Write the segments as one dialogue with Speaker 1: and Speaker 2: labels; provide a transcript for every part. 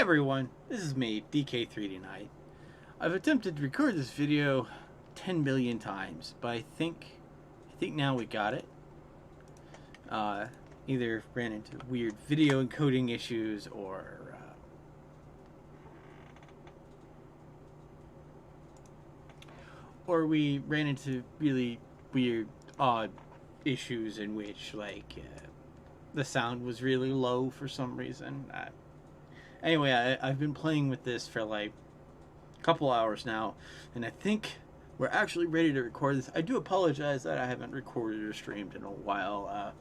Speaker 1: everyone, this is me, DK3D Knight. I've attempted to record this video 10 million times, but I think now we got it. Either ran into weird video encoding issues or we ran into really weird, odd issues in which, the sound was really low for some reason. Anyway, I've been playing with this for like a couple hours now, and I think we're actually ready to record this. I do apologize that I haven't recorded or streamed in a while.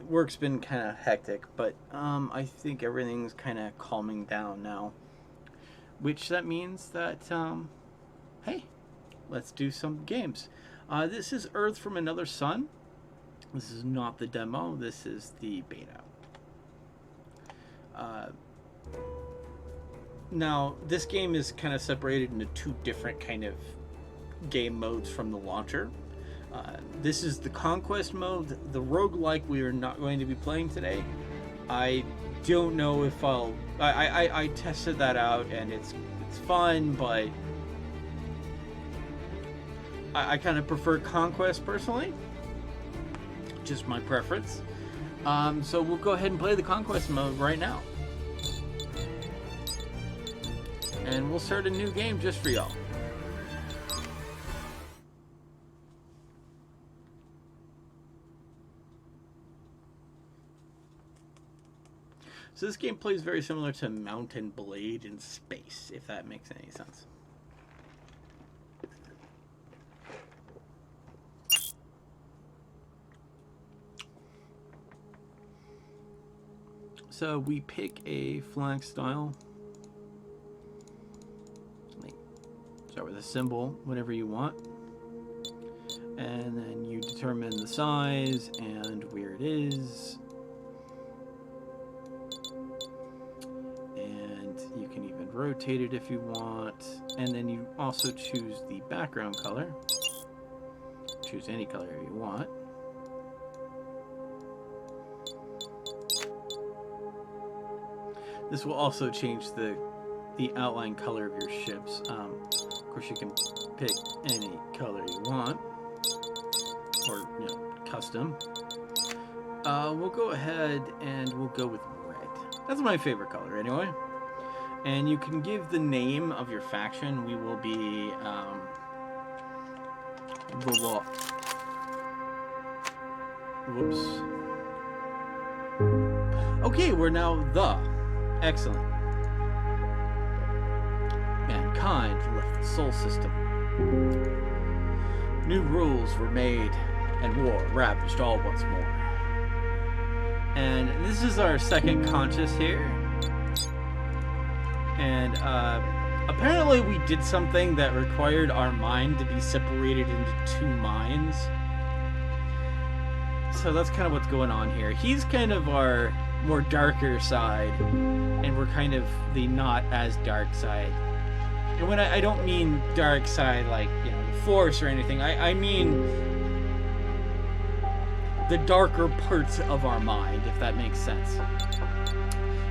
Speaker 1: Work's been kind of hectic, but I think everything's kind of calming down now. Which that means that, hey, let's do some games. This is Earth from Another Sun. This is not the demo, this is the beta. Now, this game is kind of separated into two different kind of game modes from the launcher. This is the Conquest Mode, the roguelike we are not going to be playing today. I don't know if I tested that out and it's fun, but I kind of prefer Conquest personally. Just my preference. So we'll go ahead and play the Conquest Mode right now. And we'll start a new game just for y'all. So this game plays very similar to Mountain Blade in space, if that makes any sense. So we pick a flag style. Start with a symbol, whatever you want. And then you determine the size and where it is. And you can even rotate it if you want. And then you also choose the background color. Choose any color you want. This will also change the outline color of your ships. Of course, you can pick any color you want, or custom. We'll go ahead and we'll go with red. That's my favorite color, anyway. And you can give the name of your faction. We will be whoops. Okay, we're now the. Excellent. Mankind left the Sol system. New rules were made, and war ravaged all once more. And this is our second conscious here. And apparently we did something that required our mind to be separated into two minds. So that's kind of what's going on here. He's kind of our more darker side, and we're kind of the not as dark side. And when I don't mean dark side like, the Force or anything, I mean the darker parts of our mind, if that makes sense.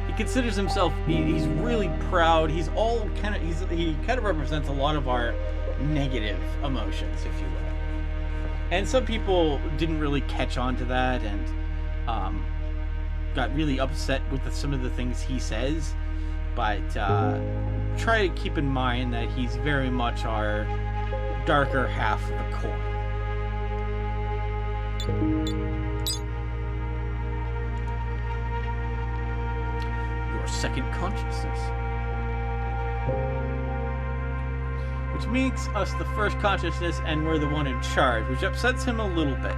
Speaker 1: He considers himself, he's really proud, he kind of represents a lot of our negative emotions, if you will. And some people didn't really catch on to that and got really upset with some of the things he says, but try to keep in mind that he's very much our darker half of the coin. Your second consciousness, which makes us the first consciousness and we're the one in charge, which upsets him a little bit.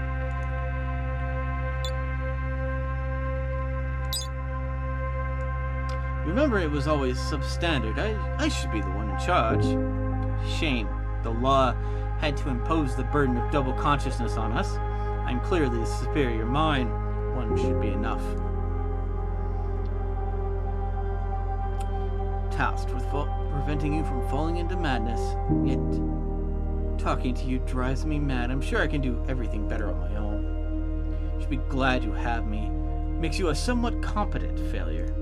Speaker 1: Remember, it was always substandard. I should be the one in charge. Shame. The law had to impose the burden of double consciousness on us. I'm clearly the superior mind. One should be enough. Tasked with preventing you from falling into madness. Yet, talking to you drives me mad. I'm sure I can do everything better on my own. You should be glad you have me. Makes you a somewhat competent failure.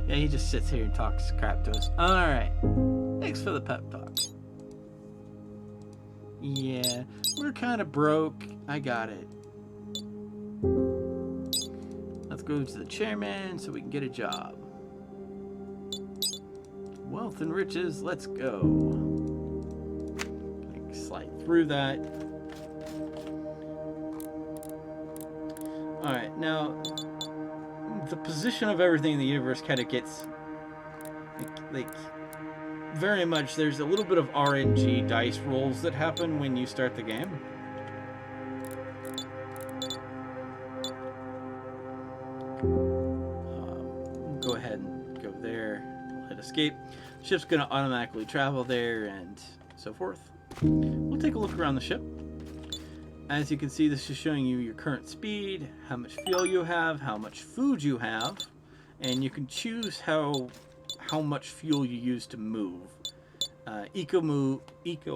Speaker 1: Yeah, he just sits here and talks crap to us. Alright. Thanks for the pep talk. Yeah, we're kind of broke. I got it. Let's go to the chairman so we can get a job. Wealth and riches, let's go. Like, slide through that. Alright, now the position of everything in the universe kind of gets like very much, there's a little bit of RNG dice rolls that happen when you start the game. Go ahead and go there, hit escape. Ship's going to automatically travel there and so forth. We'll take a look around the ship. As you can see, this is showing you your current speed, how much fuel you have, how much food you have, and you can choose how much fuel you use to move. Eco,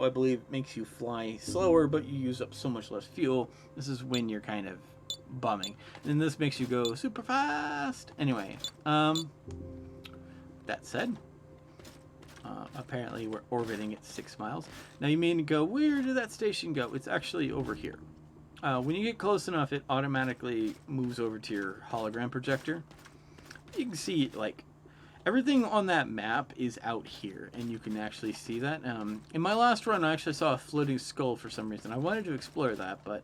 Speaker 1: I believe, makes you fly slower, but you use up so much less fuel. This is when you're kind of bumming. And this makes you go super fast. Anyway, that said, apparently we're orbiting at 6 miles. Now you may go, where did that station go? It's actually over here. When you get close enough, it automatically moves over to your hologram projector. You can see, like, everything on that map is out here, and you can actually see that. In my last run, I actually saw a floating skull for some reason. I wanted to explore that, but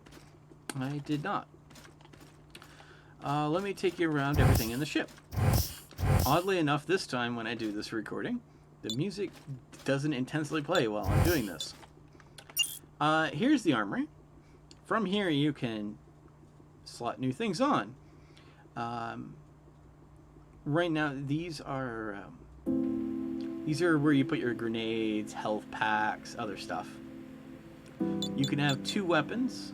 Speaker 1: I did not. Let me take you around everything in the ship. Oddly enough, this time when I do this recording, the music doesn't intensely play while I'm doing this. Here's the armory. From here, you can slot new things on. Right now, these are where you put your grenades, health packs, other stuff. You can have 2 weapons.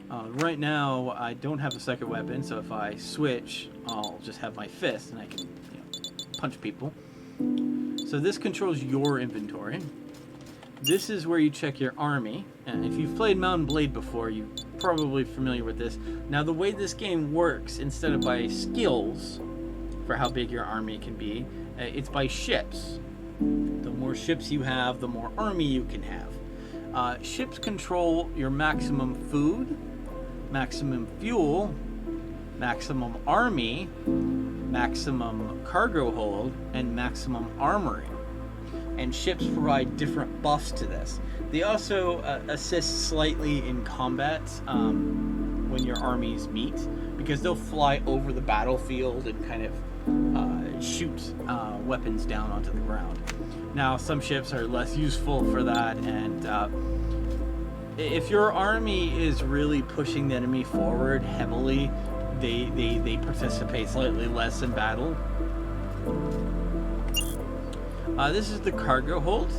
Speaker 1: Right now, I don't have a second weapon, so if I switch, I'll just have my fist, and I can punch people. So this controls your inventory. This is where you check your army, and if you've played Mount & Blade before, you're probably familiar with this. Now, the way this game works, instead of by skills for how big your army can be, it's by ships. The more ships you have, the more army you can have. Ships control your maximum food, maximum fuel, maximum army, maximum cargo hold, and maximum armory. And ships provide different buffs to this. They also assist slightly in combat when your armies meet, because they'll fly over the battlefield and kind of shoot weapons down onto the ground. Now, some ships are less useful for that, and if your army is really pushing the enemy forward heavily, they participate slightly less in battle. This is the cargo hold.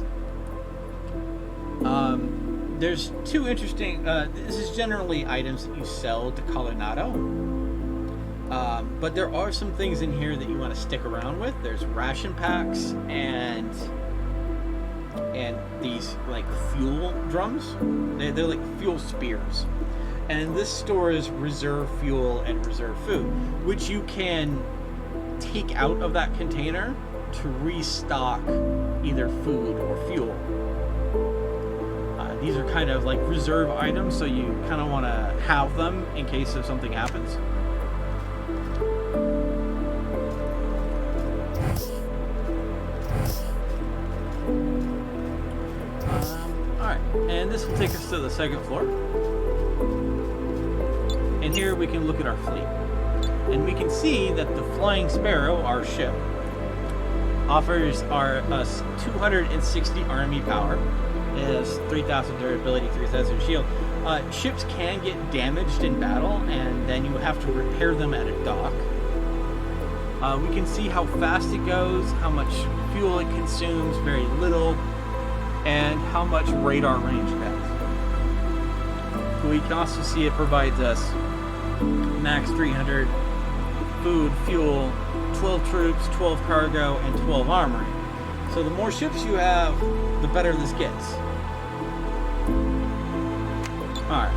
Speaker 1: There's 2 interesting... this is generally items that you sell to Colorado. But there are some things in here that you want to stick around with. There's ration packs and these, like, fuel drums. They're like fuel spears. And this stores reserve fuel and reserve food, which you can take out of that container to restock either food or fuel. These are kind of like reserve items, so you kind of want to have them in case if something happens. Alright, and this will take us to the 2nd floor. And here we can look at our fleet. And we can see that the Flying Sparrow, our ship, offers us 260 army power. It has 3,000 durability, 3,000 shield. Ships can get damaged in battle, and then you have to repair them at a dock. We can see how fast it goes, how much fuel it consumes, very little, and how much radar range it has. We can also see it provides us max 300 food, fuel, 12 troops, 12 cargo, and 12 armory. So the more ships you have, the better this gets. Alright.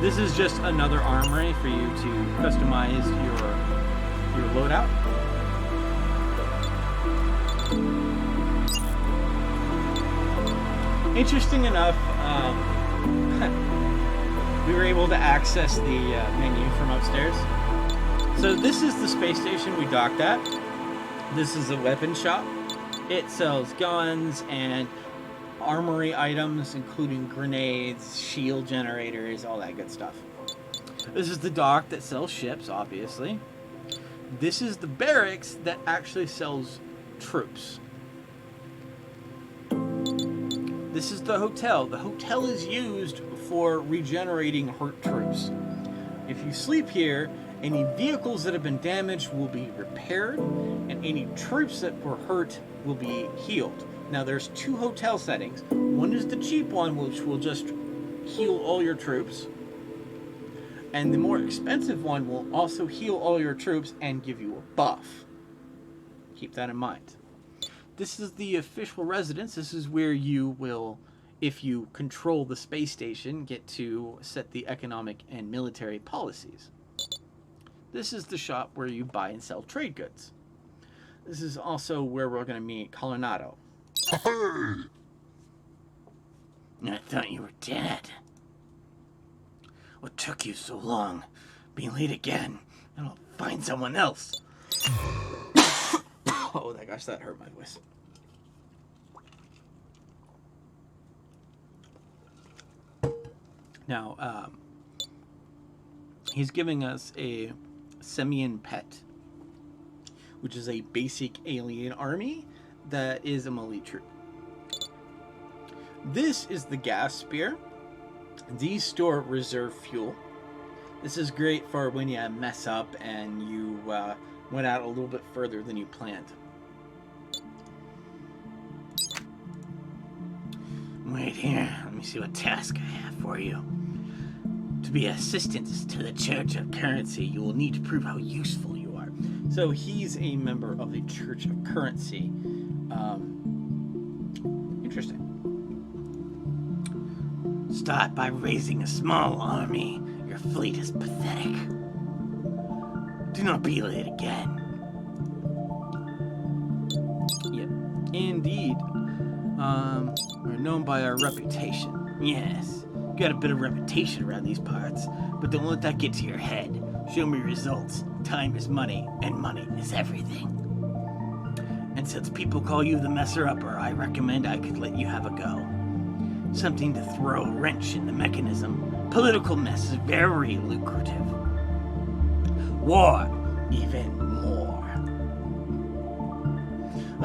Speaker 1: This is just another armory for you to customize your loadout. Interesting enough, we were able to access the menu from upstairs. So this is the space station we docked at. This is a weapon shop. It sells guns and armory items, including grenades, shield generators, all that good stuff. This is the dock that sells ships, obviously. This is the barracks that actually sells troops. This is the hotel. The hotel is used for regenerating hurt troops. If you sleep here, any vehicles that have been damaged will be repaired, and any troops that were hurt will be healed. Now there's two hotel settings. One is the cheap one, which will just heal all your troops. And the more expensive one will also heal all your troops and give you a buff. Keep that in mind. This is the official residence. This is where you will, if you control the space station, get to set the economic and military policies. This is the shop where you buy and sell trade goods. This is also where we're going to meet Coronado. I thought you were dead. What took you so long? Being late again. I'll find someone else. Oh my gosh, that hurt my voice. Now, he's giving us a Semian pet, which is a basic alien army that is a melee troop. This is the gas spear. These store reserve fuel. This is great for when you mess up and you went out a little bit further than you planned. Wait here. Let me see what task I have for you. To be assistants to the Church of Currency, you will need to prove how useful you are. So he's a member of the Church of Currency. Interesting. Start by raising a small army. Your fleet is pathetic. Do not be late again. Yep, indeed. We're known by our reputation. Yes, got a bit of reputation around these parts, but don't let that get to your head. Show me results. Time is money, and money is everything. And since people call you the messer-upper, I recommend I could let you have a go. Something to throw a wrench in the mechanism. Political mess is very lucrative. War, even more.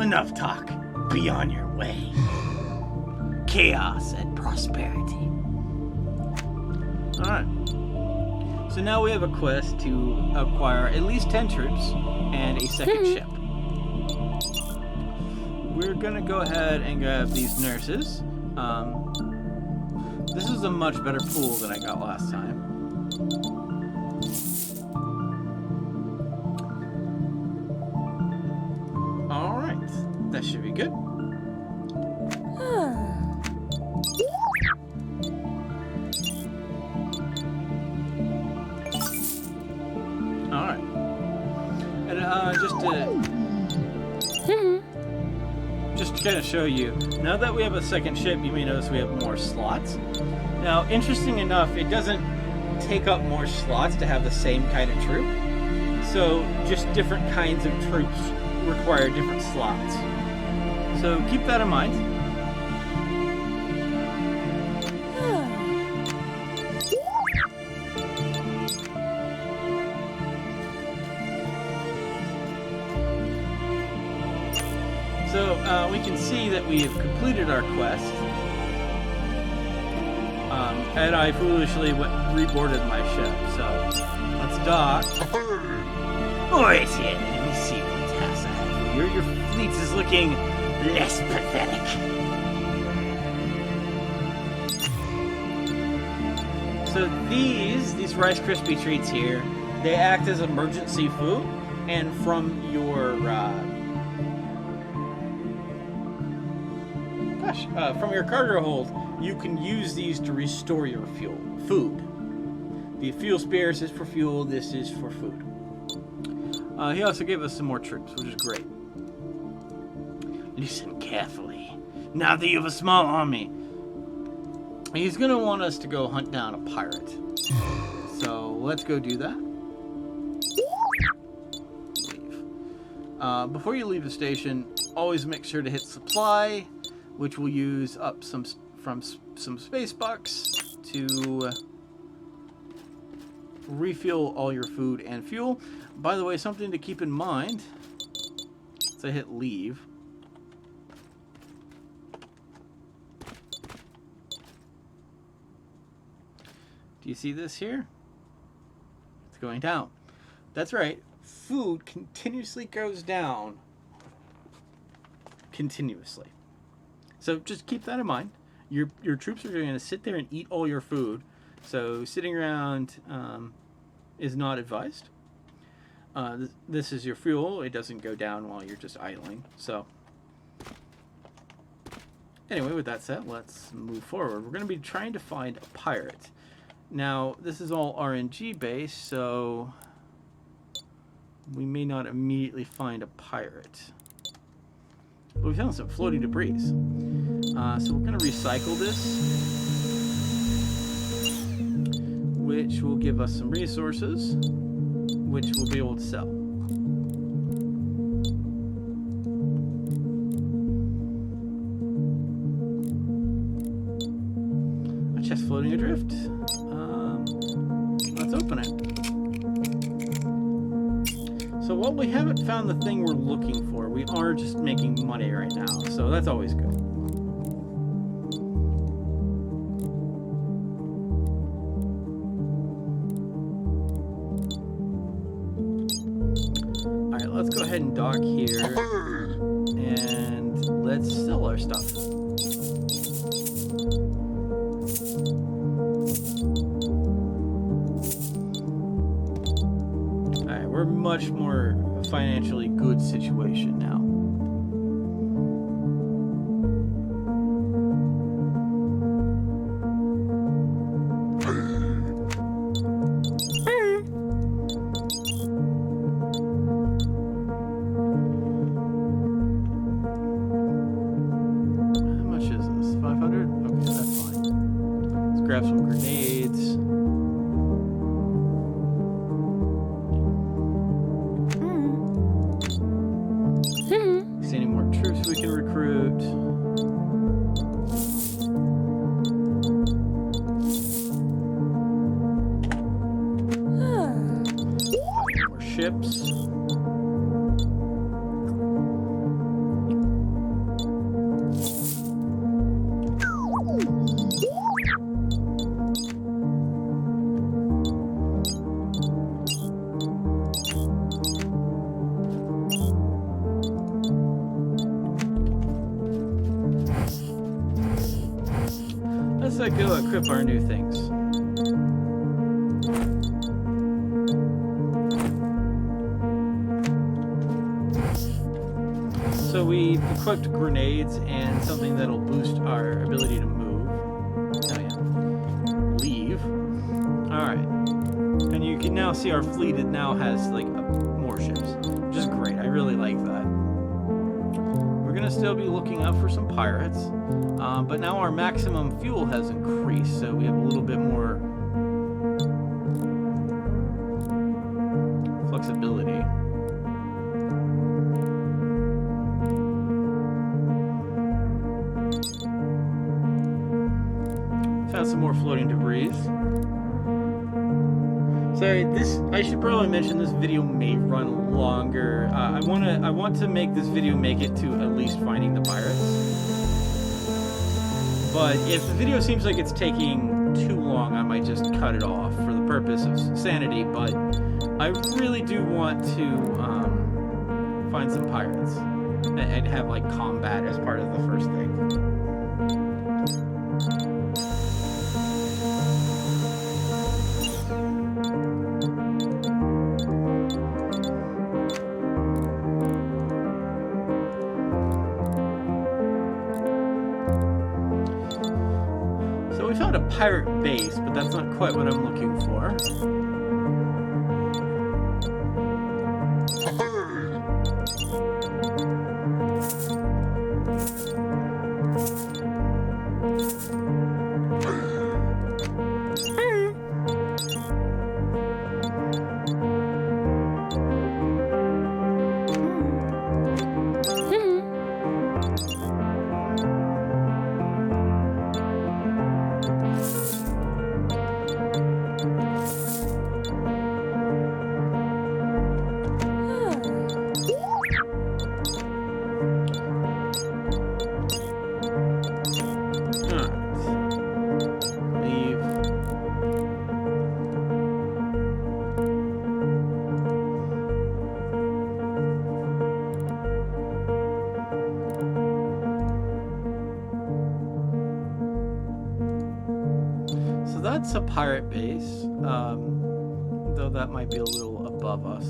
Speaker 1: Enough talk. Be on your way. Chaos and prosperity. Alright. So now we have a quest to acquire at least 10 troops and a second ship. We're gonna go ahead and grab these nurses. This is a much better pool than I got last time. Alright, that should be good. Alright. And just to kind of show you, now that we have a second ship, you may notice we have more slots. Now, interesting enough, it doesn't take up more slots to have the same kind of troop. So, just different kinds of troops require different slots. So, keep that in mind. So, we can see that we have completed our quest. And I foolishly reboarded my ship, so let's dock. Alright, let me see what task I have. Your fleet is looking less pathetic. So these Rice Krispie treats here, they act as emergency food, and from your from your cargo hold, you can use these to restore your food. The fuel spares is for fuel, this is for food. He also gave us some more troops, which is great. Listen carefully. Now that you have a small army, he's going to want us to go hunt down a pirate. So let's go do that. Leave. Before you leave the station, always make sure to hit supply, which will use up some space bucks to refuel all your food and fuel. By the way, something to keep in mind, so I hit leave. Do you see this here? It's going down. That's right. Food continuously goes down. Continuously. So just keep that in mind. Your troops are going to sit there and eat all your food. So sitting around is not advised. This is your fuel. It doesn't go down while you're just idling. So anyway, with that said, let's move forward. We're going to be trying to find a pirate. Now, this is all RNG based, so we may not immediately find a pirate. But we found some floating debris. So we're going to recycle this, which will give us some resources, which we'll be able to sell. A chest floating adrift. Let's open it. So while we haven't found the thing we're looking for, we are just making money right now, so that's always good. Alright, let's go ahead and dock here, and let's sell our stuff. We're much more financially good situation now. How much is this? 500? Okay, that's fine. Let's grab some grenades. Any more troops we can recruit. More ships. Let's go equip our new things. So we equipped grenades and something that'll boost our ability to move. Oh yeah. Leave. Alright. And you can now see our fleet, it now has like more ships, which is great. I really like that. We're gonna still be looking out for some pirates. But now our maximum fuel has increased, so we have a little bit more flexibility. Found some more floating debris. Sorry, I should probably mention this video may run longer. I want to make this video make it to at least finding the pirates. But if the video seems like it's taking too long, I might just cut it off for the purpose of sanity. But I really do want to find some pirates and have like combat as part of the first thing. We found a pirate base, but that's not quite what I'm looking for. a pirate base, though that might be a little above us.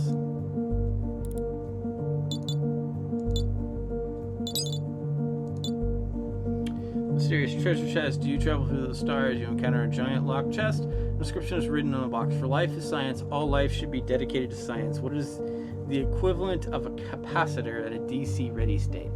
Speaker 1: Mysterious treasure chest. Do you travel through the stars? You encounter a giant locked chest. The inscription is written on the box. For life is science. All life should be dedicated to science. What is the equivalent of a capacitor at a DC ready state?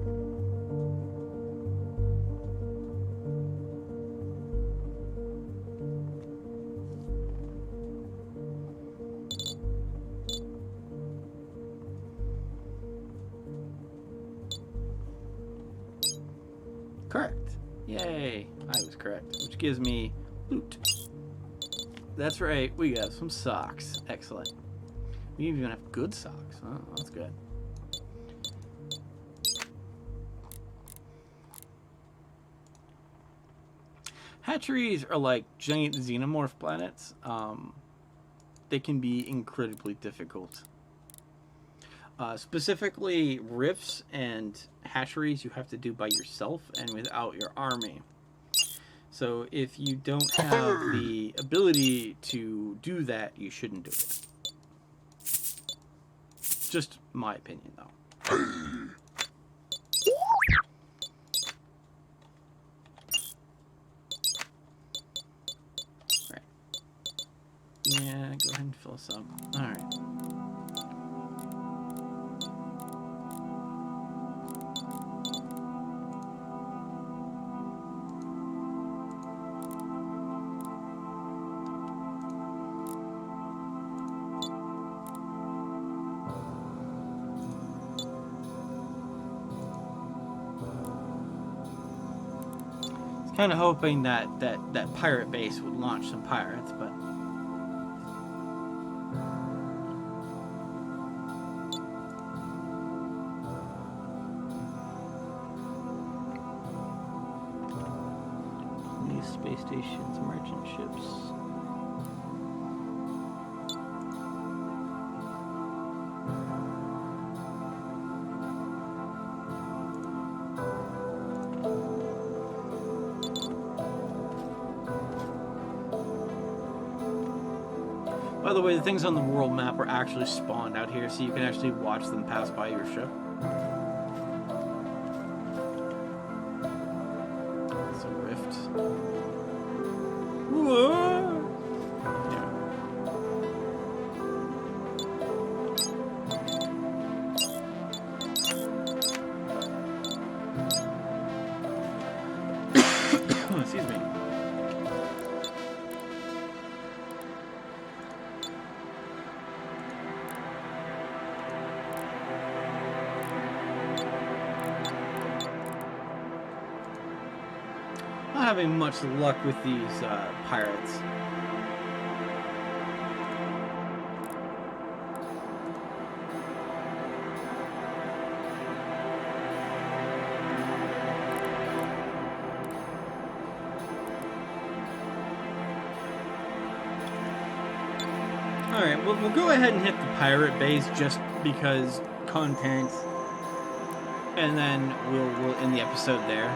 Speaker 1: Correct. Yay, I was correct, which gives me loot. That's right, we got some socks. Excellent. We even have good socks. Oh, that's good. Hatcheries are like giant xenomorph planets. They can be incredibly difficult. Specifically, rifts and hatcheries you have to do by yourself and without your army. So if you don't have the ability to do that, you shouldn't do it. Just my opinion, though. Right. Yeah, go ahead and fill us up. Alright. Kind of hoping that pirate base would launch some pirates, but these space stations, merchant ships. By the way, the things on the world map are actually spawned out here, so you can actually watch them pass by your ship. It's a rift. Whoa! Yeah. Excuse me. Not having much luck with these pirates. Alright, we'll go ahead and hit the pirate base just because content, and then we'll end the episode there.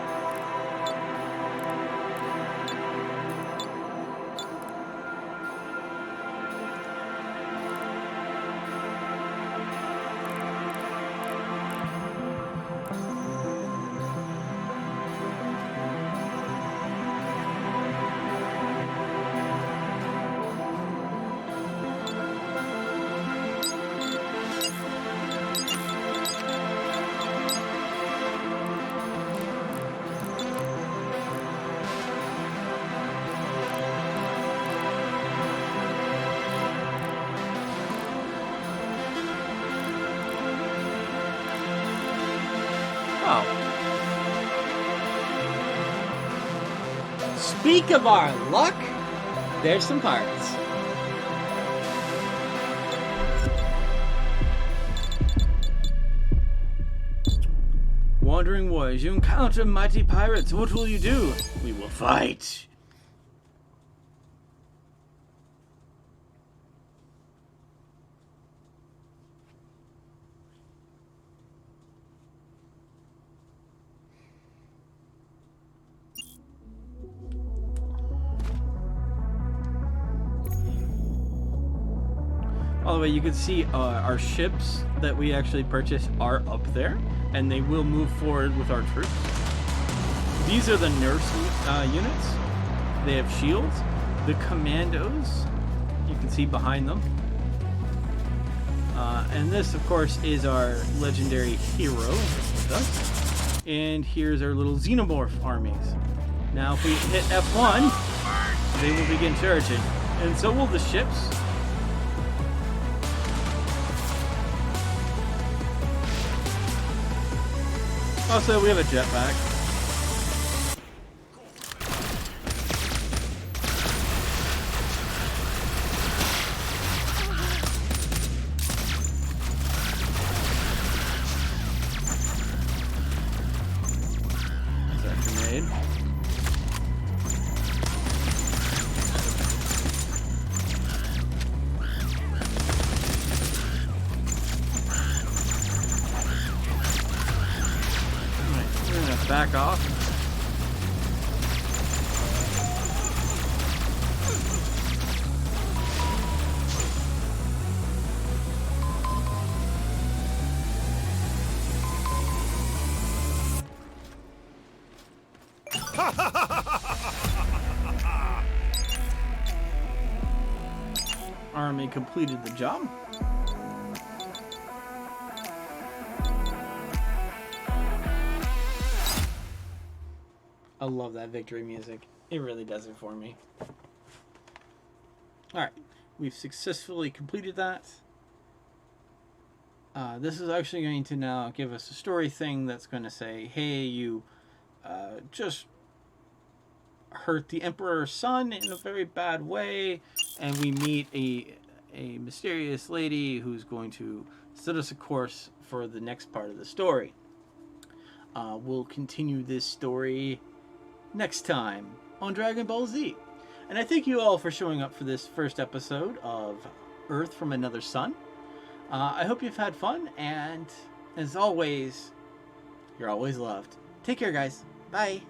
Speaker 1: Speak of our luck, there's some pirates. Wandering warriors, you encounter mighty pirates. What will you do? We will fight. By the way, you can see our ships that we actually purchased are up there, and they will move forward with our troops. These are the nurse units. They have shields. The commandos, you can see behind them. And this, of course, is our legendary hero with us. And here's our little xenomorph armies. Now, if we hit F1, they will begin charging. And so will the ships. Also, we have a jetpack. Back off. Army completed the job. I love that victory music. It really does it for me. Alright, we've successfully completed that. This is actually going to now give us a story thing that's going to say, hey, you just hurt the Emperor's son in a very bad way, and we meet a mysterious lady who's going to set us a course for the next part of the story. We'll continue this story next time on Dragon Ball Z. And I thank you all for showing up for this first episode of Earth from Another Sun. I hope you've had fun, and as always, you're always loved. Take care, guys. Bye.